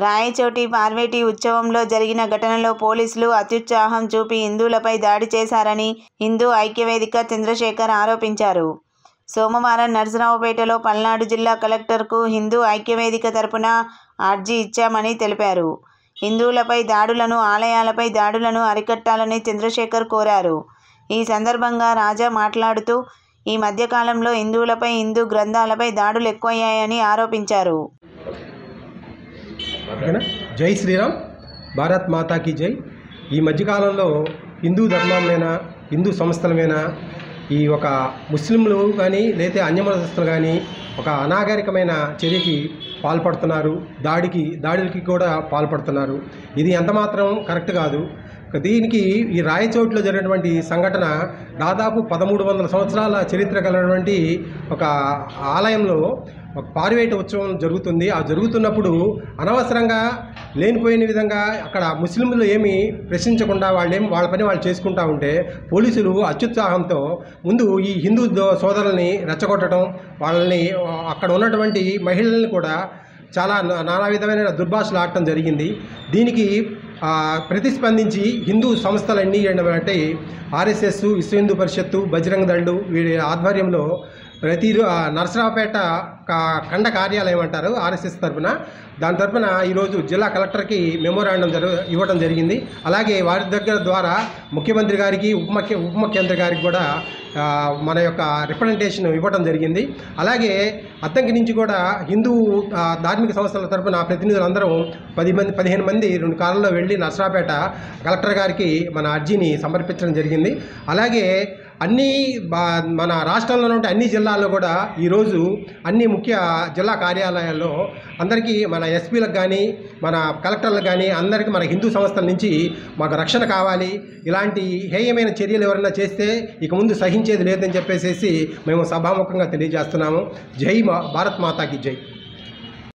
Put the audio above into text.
రాయచోటి పార్వేటి ఉత్సవంలో జరిగిన ఘటనలో పోలీసులు అత్యుత్సాహం చూపి హిందువులపై దాడి చేశారని హిందూ ఐక్యవేదిక చంద్రశేఖర్ ఆరోపించారు. సోమవారం నరసరావుపేటలో పల్నాడు జిల్లా కలెక్టర్కు హిందూ ఐక్యవేదిక తరపున అర్జీ ఇచ్చామని తెలిపారు. హిందువులపై దాడులను, ఆలయాలపై దాడులను అరికట్టాలని చంద్రశేఖర్ కోరారు. ఈ సందర్భంగా రాజా మాట్లాడుతూ ఈ మధ్యకాలంలో హిందువులపై, హిందూ గ్రంథాలపై దాడులు ఎక్కువయ్యాయని ఆరోపించారు. జై శ్రీరామ్, భారత్ మాతాకి జై. ఈ మధ్యకాలంలో హిందూ ధర్మంలోనా, హిందూ సంస్థలమైనా ఈ ఒక ముస్లింలు కానీ లేదా అన్యమతస్తులు కానీ ఒక అనాగరికమైన చర్యకి పాల్పడుతున్నారు, దాడులకి కూడా పాల్పడుతున్నారు. ఇది ఎంతమాత్రం కరెక్ట్ కాదు. దీనికి ఈ రాయచోటిలో జరిగినటువంటి సంఘటన దాదాపు 1300 సంవత్సరాల చరిత్ర కలిగినటువంటి ఒక ఆలయంలో ఒక పార్వేట ఉత్సవం జరుగుతుంది. ఆ జరుగుతున్నప్పుడు అనవసరంగా లేనిపోయిన విధంగా అక్కడ ముస్లింలు ఏమీ ప్రశ్నించకుండా వాళ్ళ పని వాళ్ళు చేసుకుంటూ ఉంటే పోలీసులు అత్యుత్సాహంతో ముందు ఈ హిందూ సోదరుల్ని రెచ్చగొట్టడం, వాళ్ళని అక్కడ ఉన్నటువంటి మహిళల్ని కూడా చాలా నానా విధమైన దుర్భాషలు ఆడటం జరిగింది. దీనికి ప్రతిస్పందించి హిందూ సంస్థలన్నీ ఏంటంటే ఆర్ఎస్ఎస్, విశ్వ హిందూ పరిషత్తు, బజరంగ దళ్ వీరి ఆధ్వర్యంలో ప్రతి నరసరావుపేట ఖండ కార్యాలయం అంటారు ఆర్ఎస్ఎస్ తరఫున, దాని తరఫున ఈరోజు జిల్లా కలెక్టర్కి మెమోరాండం ఇవ్వడం జరిగింది. అలాగే వారి దగ్గర ద్వారా ముఖ్యమంత్రి గారికి, ఉప ముఖ్యమంత్రి గారికి కూడా మన యొక్క రిప్రజెంటేషన్ ఇవ్వడం జరిగింది. అలాగే అద్దంకి నుంచి కూడా హిందూ ధార్మిక సంస్థల తరఫున ప్రతినిధులందరం 15 మంది 2 కార్లలో వెళ్ళి నరసరావుపేట కలెక్టర్ గారికి మన అర్జీని సమర్పించడం జరిగింది. అలాగే మన రాష్ట్రంలో ఉంటే అన్ని జిల్లాల్లో కూడా ఈరోజు అన్ని ముఖ్య జిల్లా కార్యాలయాల్లో అందరికీ మన ఎస్పీలకు కానీ, మన కలెక్టర్లకు కానీ అందరికీ మన హిందూ సంస్థల నుంచి మాకు రక్షణ కావాలి, ఇలాంటి హేయమైన చర్యలు ఎవరైనా చేస్తే ఇక ముందు సహించేది లేదని చెప్పేసి మేము సభాముఖంగా తెలియజేస్తున్నాము. జై భారత్ మాతాకి జై.